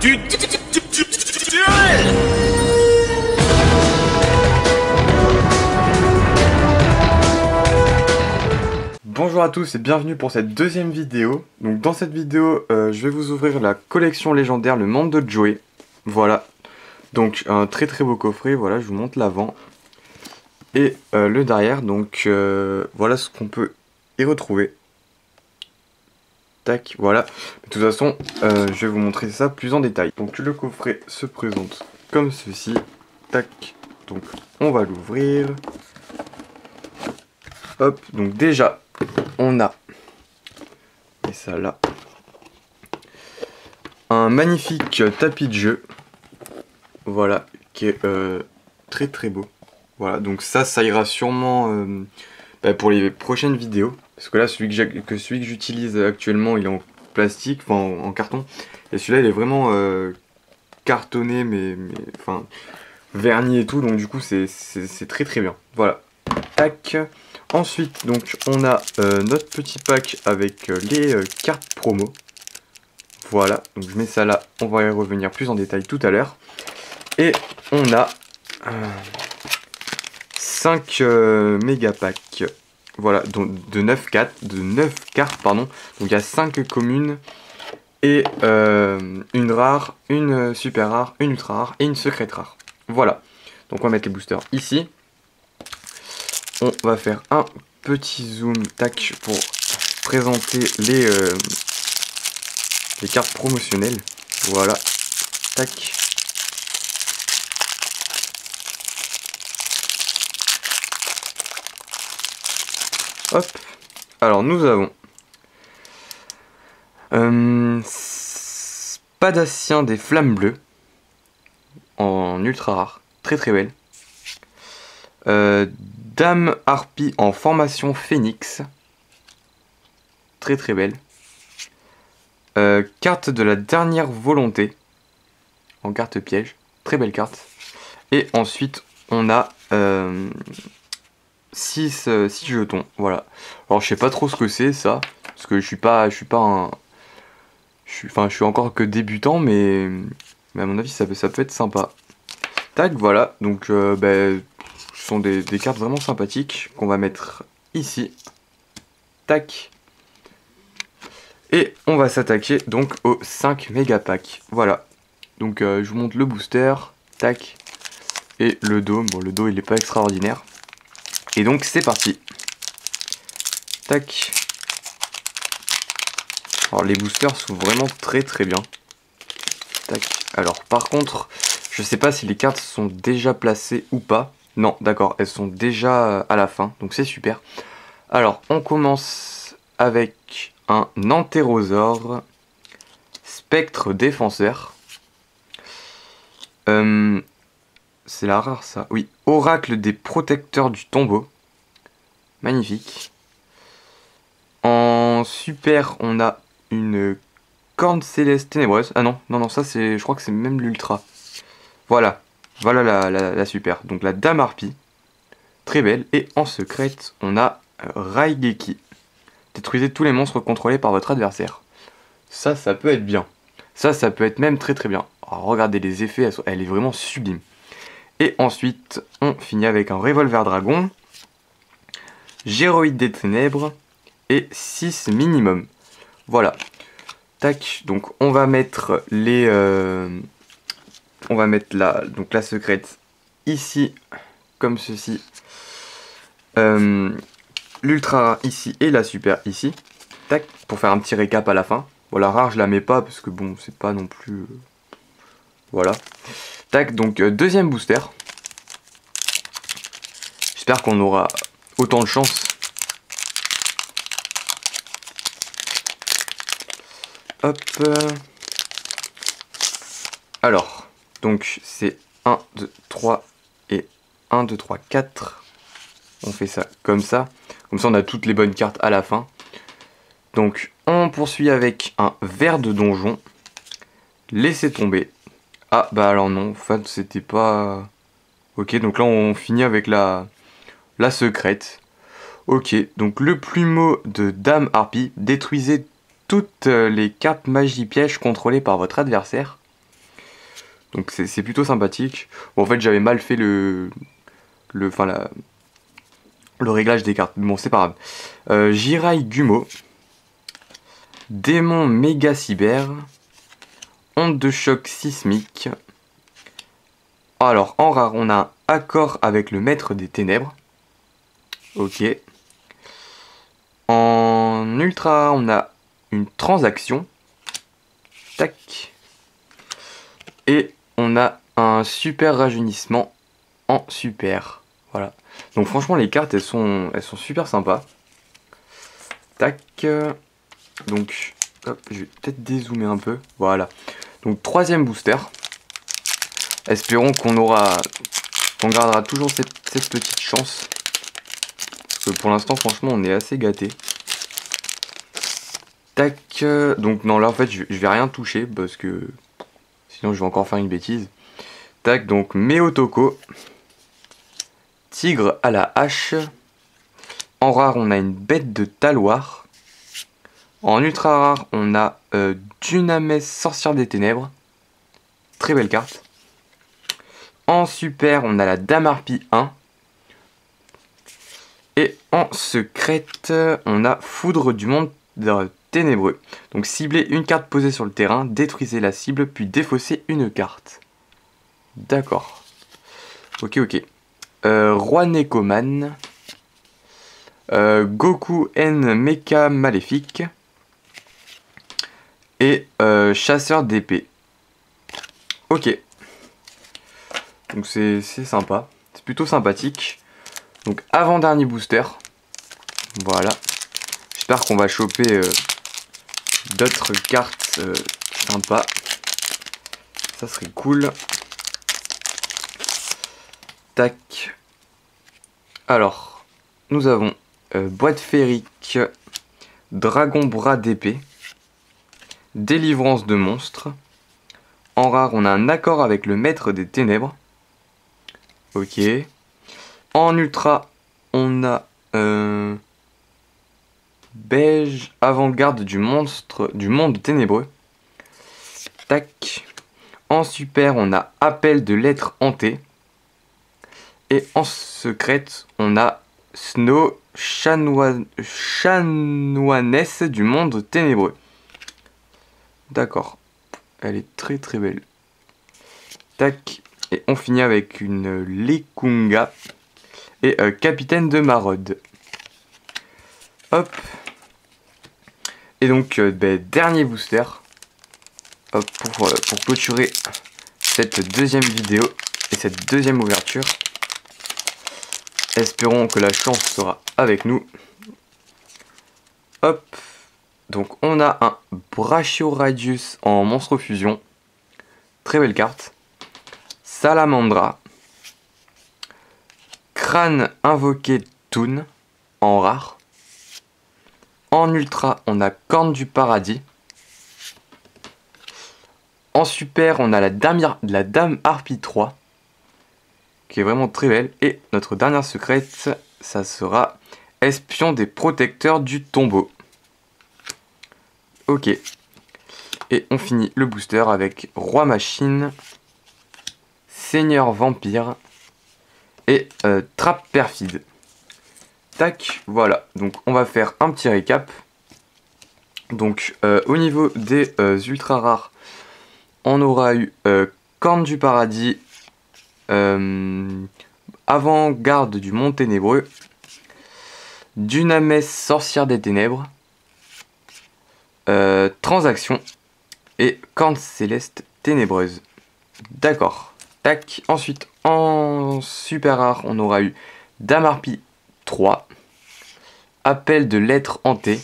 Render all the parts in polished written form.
duel. Bonjour à tous et bienvenue pour cette deuxième vidéo. Donc dans cette vidéo, je vais vous ouvrir la collection légendaire Le Monde de Joey. Voilà. Donc un très beau coffret, voilà, je vous montre l'avant. Et le derrière, donc voilà ce qu'on peut y retrouver. Tac, voilà. De toute façon, je vais vous montrer ça plus en détail. Donc le coffret se présente comme ceci. Tac, donc on va l'ouvrir. Hop, donc déjà, on a, et ça là, un magnifique tapis de jeu. Voilà, qui est très beau. Voilà, donc ça ira sûrement pour les prochaines vidéos. Parce que là, celui que j'utilise actuellement, il est en plastique, enfin en carton. Et celui-là, il est vraiment cartonné, mais enfin verni et tout. Donc du coup, c'est très bien. Voilà. Tac. Ensuite, donc, on a notre petit pack avec les cartes promo. Voilà, donc je mets ça là. On va y revenir plus en détail tout à l'heure. Et on a 5 méga packs. Voilà, donc de 9 cartes, pardon. Donc il y a 5 communes et une rare, une super rare, une ultra rare et une secrète rare. Voilà. Donc on va mettre les boosters ici. On va faire un petit zoom tac pour présenter les cartes promotionnelles. Voilà. Tac. Hop. Alors nous avons Spadassien des Flammes Bleues en ultra rare, très belle. Dame Harpie en formation Phénix, très belle. Carte de la dernière volonté en carte piège, très belle carte. Et ensuite on a 6 jetons, voilà. Alors je sais pas trop ce que c'est ça, parce que je suis encore que débutant, mais à mon avis ça peut être sympa. Tac, voilà, donc ce sont des cartes vraiment sympathiques qu'on va mettre ici. Tac. Et on va s'attaquer donc aux 5 méga packs. Voilà. Donc je vous montre le booster. Tac. Et le dos. Bon, le dos il est pas extraordinaire. Et donc c'est parti. Tac. Alors les boosters sont vraiment très bien. Tac. Alors par contre, je sais pas si les cartes sont déjà placées ou pas. Non, d'accord, elles sont déjà à la fin, donc c'est super. Alors, on commence avec un Antérosaure Spectre Défenseur. C'est la rare ça, oui. Oracle des Protecteurs du Tombeau. Magnifique. En super, on a une Corne Céleste Ténébreuse. Ah non, ça c'est, je crois que c'est même l'ultra. Voilà. Voilà la super. Donc la Dame Harpie. Très belle. Et en secrète, on a Raigeki. Détruisez tous les monstres contrôlés par votre adversaire. Ça peut être bien. Ça peut être même très bien. Alors, regardez les effets, elle est vraiment sublime. Et ensuite, on finit avec un Revolver Dragon. Géroïde des Ténèbres. Et 6 minimum. Voilà. Tac. Donc on va mettre les... on va mettre la secrète ici, comme ceci. L'ultra rare ici et la super ici. Tac, pour faire un petit récap à la fin. Bon, la rare je la mets pas parce que bon, c'est pas non plus... Voilà. Tac, donc deuxième booster. J'espère qu'on aura autant de chance. Hop. Alors, donc c'est 1, 2, 3 et 1, 2, 3, 4. On fait ça. Comme ça on a toutes les bonnes cartes à la fin. Donc on poursuit avec un Ver de Donjon. Laissez tomber. Ah bah alors non, en fait c'était pas... Ok, donc là on finit avec la secrète. Ok, donc le plumeau de Dame Harpie. Détruisez toutes les cartes magie piège contrôlées par votre adversaire. Donc c'est plutôt sympathique. Bon, en fait j'avais mal fait le réglage des cartes. Bon, c'est pas grave. Jirai Gumo. Démon méga cyber. Onde de choc sismique. Alors, en rare, on a un accord avec le maître des ténèbres. Ok. En ultra, on a une transaction. Tac. Et on a un super rajeunissement en super. Voilà. Donc franchement, les cartes, elles sont super sympas. Tac. Donc, hop, je vais peut-être dézoomer un peu. Voilà. Donc, troisième booster. Espérons qu'on gardera toujours cette petite chance. Parce que pour l'instant, franchement, on est assez gâtés. Tac. Donc, non, là, en fait, je vais rien toucher. Parce que sinon, je vais encore faire une bêtise. Tac. Donc, Meotoko. Tigre à la hache. En rare, on a une bête de taloir. En ultra rare, on a Dunamès, sorcière des ténèbres. Très belle carte. En super, on a la Dame Harpie 1. Et en secrète, on a Foudre du monde ténébreux. Donc ciblez une carte posée sur le terrain, détruisez la cible, puis défaussez une carte. D'accord. Ok. Roi Nekoman. Goku N Mecha Maléfique. Et chasseur d'épée. Ok. Donc c'est sympa. C'est plutôt sympathique. Donc avant-dernier booster. Voilà. J'espère qu'on va choper d'autres cartes sympas. Ça serait cool. Tac. Alors, nous avons boîte féerique, dragon bras d'épée. Délivrance de monstres. En rare, on a un accord avec le maître des ténèbres. Ok. En ultra, on a beige avant-garde du monde ténébreux. Tac. En super, on a appel de l'être hanté. Et en secrète, on a Snow chanoinesse du monde ténébreux. D'accord. Elle est très belle. Tac. Et on finit avec une Lekunga. Et capitaine de maraude. Hop. Et donc, dernier booster. Hop, pour clôturer cette deuxième vidéo et cette deuxième ouverture. Espérons que la chance sera avec nous. Hop. Donc on a un Brachioradius en monstre fusion. Très belle carte. Salamandra. Crâne invoqué Toon en rare. En ultra, on a Corne du paradis. En super, on a la Dame Harpie 3. Qui est vraiment très belle. Et notre dernière secrète, ça sera Espion des protecteurs du tombeau. Ok. Et on finit le booster avec Roi Machine, Seigneur Vampire et Trappe Perfide. Tac, voilà. Donc on va faire un petit récap. Donc au niveau des ultra rares, on aura eu Corne du paradis, Avant-garde du monde ténébreux, Dunamès, sorcière des ténèbres, Transaction et Corne céleste ténébreuse. D'accord. Tac. Ensuite, en super rare, on aura eu Dame Harpie 3, Appel de l'être hanté,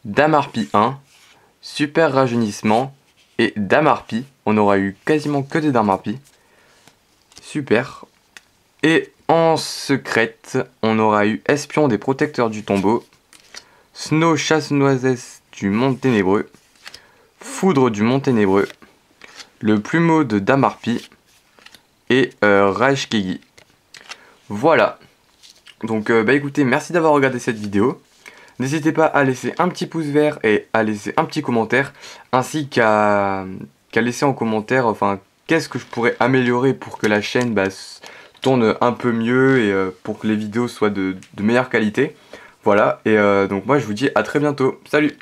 Dame Harpie 1, Super rajeunissement et Dame Harpie. On aura eu quasiment que des Dame Harpie. Super. Et en secrète, on aura eu Espion des protecteurs du tombeau, Snow chasse-noisette du monde ténébreux, Foudre du monde ténébreux, le plumeau de Dame Harpie et Raishkegi. Voilà. Donc écoutez, merci d'avoir regardé cette vidéo. N'hésitez pas à laisser un petit pouce vert et à laisser un petit commentaire, ainsi qu'à laisser en commentaire, enfin qu'est-ce que je pourrais améliorer pour que la chaîne tourne un peu mieux et pour que les vidéos soient de meilleure qualité. Voilà, et donc moi je vous dis à très bientôt. Salut!